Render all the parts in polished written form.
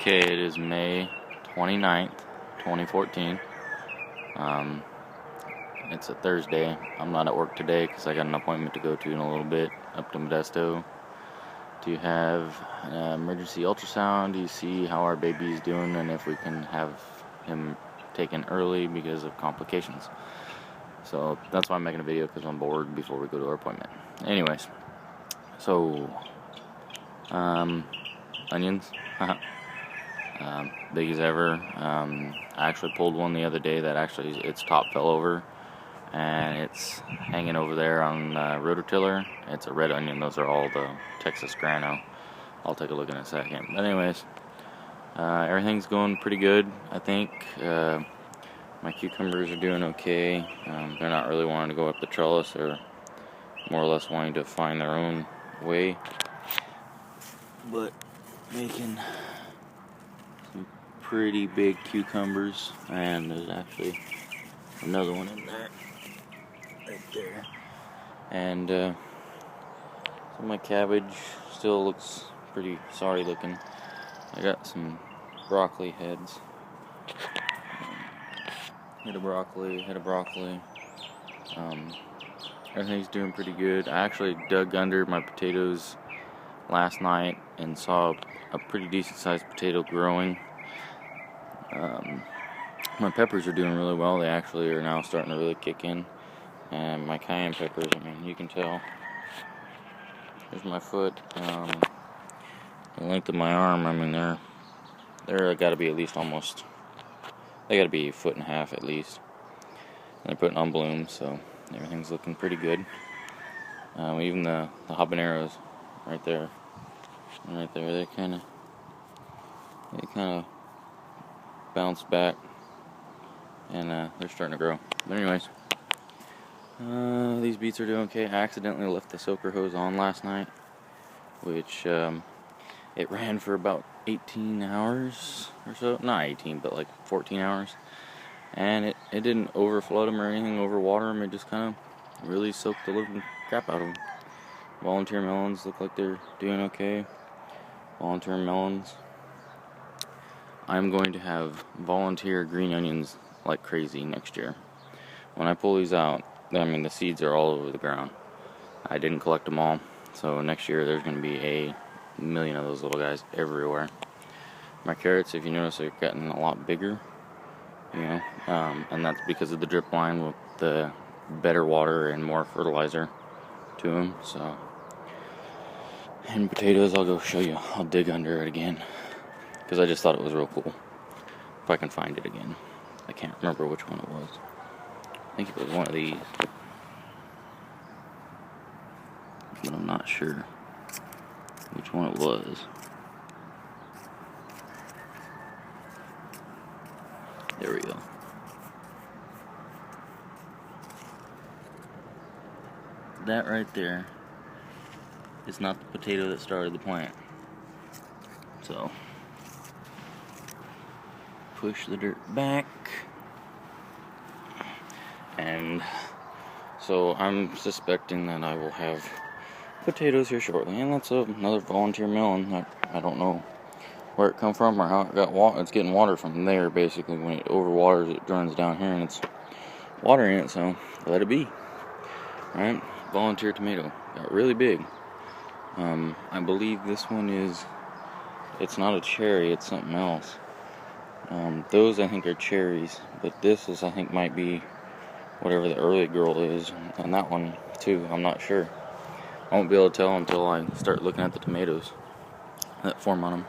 Okay, it is May 29th, 2014. It's a Thursday. I'm not at work today because I got an appointment to go to in a little bit up to Modesto to have an emergency ultrasound to see how our baby is doing and if we can have him taken early because of complications. So that's why I'm making a video, because I'm bored before we go to our appointment. Anyways, so onions. Big as ever. I actually pulled one the other day that actually its top fell over and it's hanging over there on the rototiller. It's a red onion. Those are all the Texas grano. I'll take a look in a second. But anyways, everything's going pretty good, I think. My cucumbers are doing okay. They're not really wanting to go up the trellis. They're more or less wanting to find their own way, but making some pretty big cucumbers. And there's actually another one in there, right there. And so my cabbage still looks pretty sorry looking. I got some broccoli heads. Head of broccoli. Everything's doing pretty good. I actually dug under my potatoes last night and saw a pretty decent sized potato growing. My peppers are doing really well. They actually are now starting to really kick in. And my cayenne peppers, I mean, you can tell. Here's my foot. The length of my arm, I mean, they're got to be at least almost. They got to be a foot and a half at least. And they're putting on blooms, so everything's looking pretty good. Even the habaneros, right there, they kind of bounced back, and they're starting to grow. But anyways, these beets are doing okay. I accidentally left the soaker hose on last night, which it ran for about 18 hours or so. Not 18, but like 14 hours. And it didn't overflood them or anything, overwater them. It just kind of really soaked the living crap out of them. Volunteer melons look like they're doing okay. Volunteer melons. I'm going to have volunteer green onions like crazy next year. When I pull these out, I mean, the seeds are all over the ground. I didn't collect them all. So next year there's going to be a million of those little guys everywhere. My carrots, if you notice, are getting a lot bigger. And that's because of the drip line with the better water and more fertilizer to them. So, and potatoes, I'll go show you. I'll dig under it again because I just thought it was real cool. If I can find it again, I can't remember which one it was. I think it was one of these, but I'm not sure which one it was. There we go. That right there is not the potato that started the plant. So, push the dirt back. And so I'm suspecting that I will have potatoes here shortly. And that's another volunteer melon. I don't know where it come from or how it got water. It's getting water from there, basically. When it overwaters, it runs down here and it's water in it, so let it be. Alright, volunteer tomato. Got really big. I believe this one it's not a cherry, it's something else. Those I think are cherries, but this is, I think, might be whatever the early girl is, and that one too, I'm not sure. I won't be able to tell until I start looking at the tomatoes that form on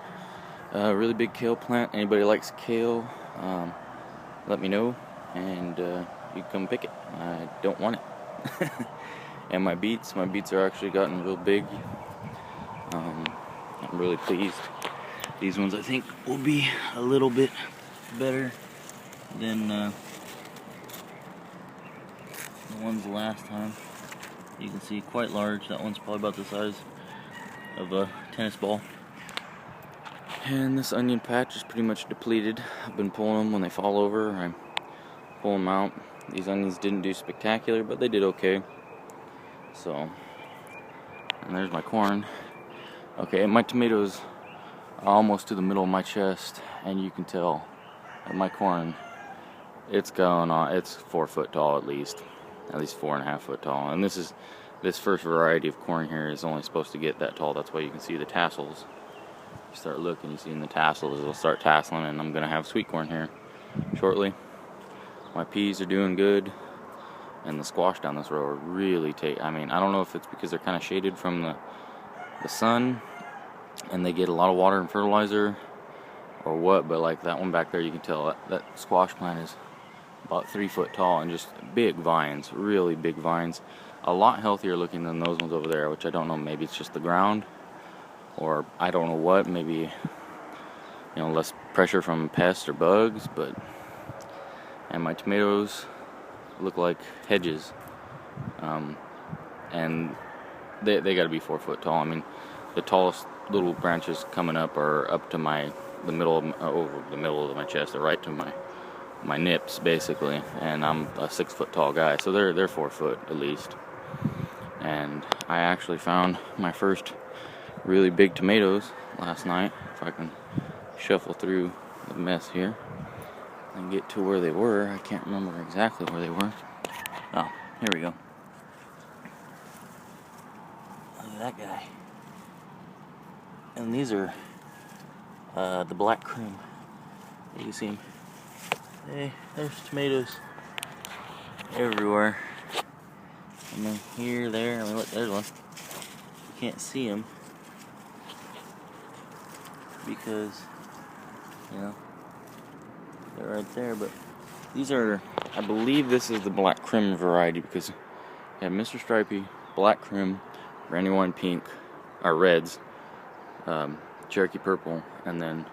them. Really big kale plant. Anybody likes kale, let me know, and you can come pick it. I don't want it. And my beets are actually gotten real big. I'm really pleased. These ones, I think, will be a little bit better than the ones last time. You can see quite large. That one's probably about the size of a tennis ball. And this onion patch is pretty much depleted. I've been pulling them when they fall over. I pull them out. These onions didn't do spectacular, but they did okay. So, and there's my corn. Okay, my tomatoes almost to the middle of my chest, and you can tell that my corn, it's going on, it's 4 foot tall at least 4.5 foot tall. And this first variety of corn here is only supposed to get that tall. That's why you can see the tassels. You start looking, you see in the tassels, it'll start tasseling, and I'm gonna have sweet corn here shortly. My peas are doing good, and the squash down this row are really I mean, I don't know if it's because they're kind of shaded from the sun and they get a lot of water and fertilizer or what, but like that one back there, you can tell that squash plant is about 3 foot tall and just big vines, really big vines. A lot healthier looking than those ones over there, which I don't know, maybe it's just the ground or I don't know what, maybe, you know, less pressure from pests or bugs. But and my tomatoes look like hedges, and they got to be 4 foot tall. I mean, the tallest little branches coming up are up to over the middle of my chest. They're right to my nips basically, and I'm a 6 foot tall guy, so they're 4 foot at least. And I actually found my first really big tomatoes last night. If I can shuffle through the mess here and get to where they were. I can't remember exactly where they were. Oh, here we go. Look at that guy. And these are the black cream. You can see them. Hey, there's tomatoes everywhere. And then here, there. I mean, look, there's one. You can't see them because, you know, they're right there. But these are, I believe this is the black cream variety, because you have Mr. Stripey, black cream, Brandywine pink, or reds, Cherokee purple, and then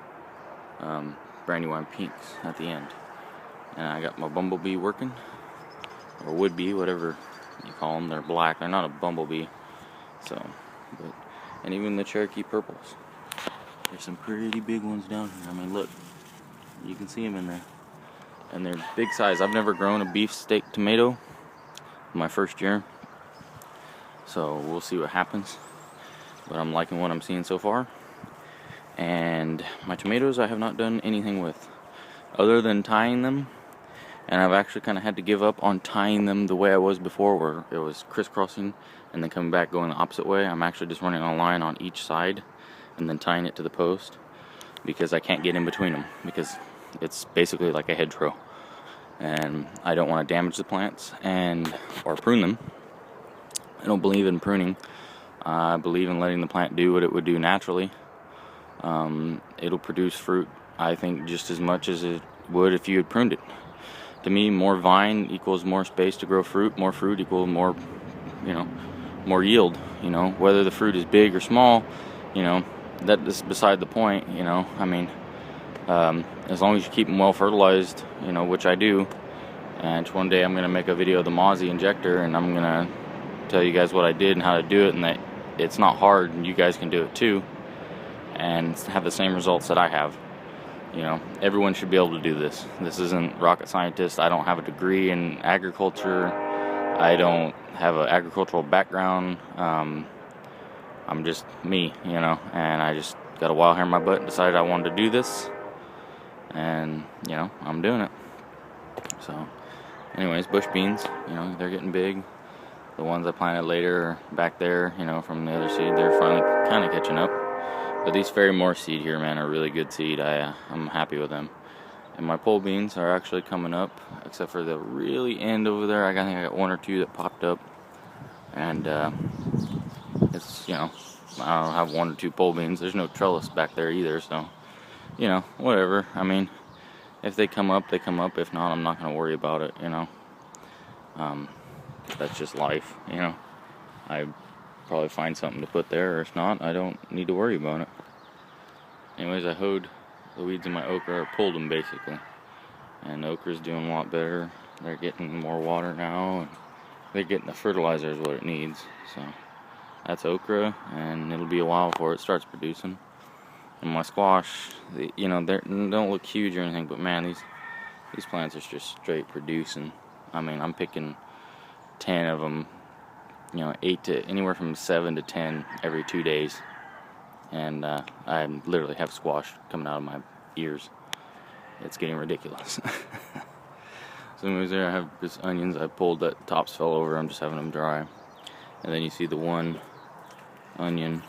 Brandywine pinks at the end. And I got my bumblebee working, or would be, whatever you call them. They're black. They're not a bumblebee. So, and even the Cherokee purples. There's some pretty big ones down here. I mean, look, you can see them in there, and they're big size. I've never grown a beefsteak tomato my first year, so we'll see what happens. But I'm liking what I'm seeing so far. And my tomatoes I have not done anything with, other than tying them. And I've actually kind of had to give up on tying them the way I was before, where it was crisscrossing and then coming back going the opposite way. I'm actually just running a line on each side and then tying it to the post, because I can't get in between them, because it's basically like a hedgerow, and I don't want to damage the plants or prune them. I don't believe in pruning. I believe in letting the plant do what it would do naturally. It'll produce fruit, I think, just as much as it would if you had pruned it. To me, more vine equals more space to grow fruit. More fruit equals more, more yield. Whether the fruit is big or small, that is beside the point. I mean, as long as you keep them well fertilized, which I do. And one day I'm gonna make a video of the Mozzie injector, and I'm gonna tell you guys what I did and how to do it, and that it's not hard, and you guys can do it too, and have the same results that I have. Everyone should be able to do this. This isn't rocket scientist. I don't have a degree in agriculture. I don't have an agricultural background. I'm just me, and I just got a wild hair in my butt and decided I wanted to do this, and I'm doing it. So anyways, bush beans, they're getting big. The ones I planted later are back there, from the other seed, they're finally kind of catching up. But these Fairy Moore seed here, man, are really good seed. I'm happy with them. And my pole beans are actually coming up, except for the really end over there. I think I got 1 or 2 that popped up. And it's, I don't have 1 or 2 pole beans. There's no trellis back there either, so, whatever. I mean, if they come up, they come up. If not, I'm not going to worry about it, That's just life, I probably find something to put there, or if not, I don't need to worry about it. Anyways, I hoed the weeds in my okra, or pulled them basically, and the okra's doing a lot better. They're getting more water now, and they're getting the fertilizer is what it needs. So that's okra, and it'll be a while before it starts producing. And my squash, they don't look huge or anything, but man, these plants are just straight producing. I mean, I'm picking 10 of them, 8 to anywhere from 7 to 10 every 2 days. and I literally have squash coming out of my ears. It's getting ridiculous. So anyways, there I have this onions I pulled that tops fell over. I'm just having them dry. And then you see the one onion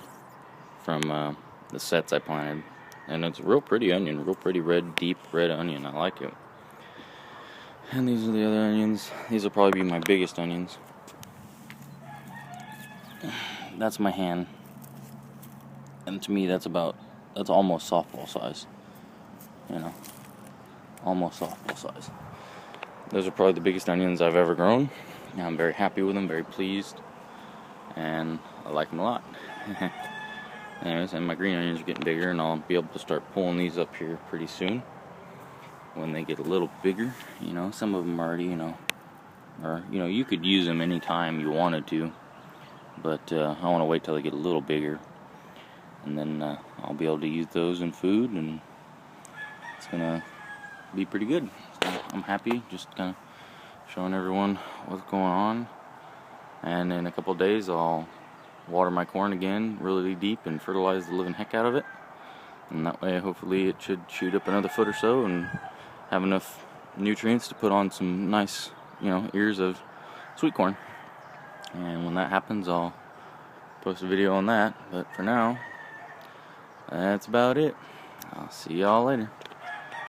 from the sets I planted. And it's a real pretty onion, real pretty red, deep red onion. I like it. And these are the other onions. These will probably be my biggest onions. That's my hand. And to me, that's almost softball size. You know, almost softball size. Those are probably the biggest onions I've ever grown. And I'm very happy with them, very pleased. And I like them a lot. Anyways, and my green onions are getting bigger, and I'll be able to start pulling these up here pretty soon. When they get a little bigger, you know, some of them already, you could use them anytime you wanted to. But I want to wait till they get a little bigger. And then I'll be able to use those in food, and it's going to be pretty good. So I'm happy, just kind of showing everyone what's going on. And in a couple of days I'll water my corn again really deep and fertilize the living heck out of it. And that way hopefully it should shoot up another foot or so and have enough nutrients to put on some nice, ears of sweet corn. And when that happens, I'll post a video on that. But for now, that's about it. I'll see y'all later.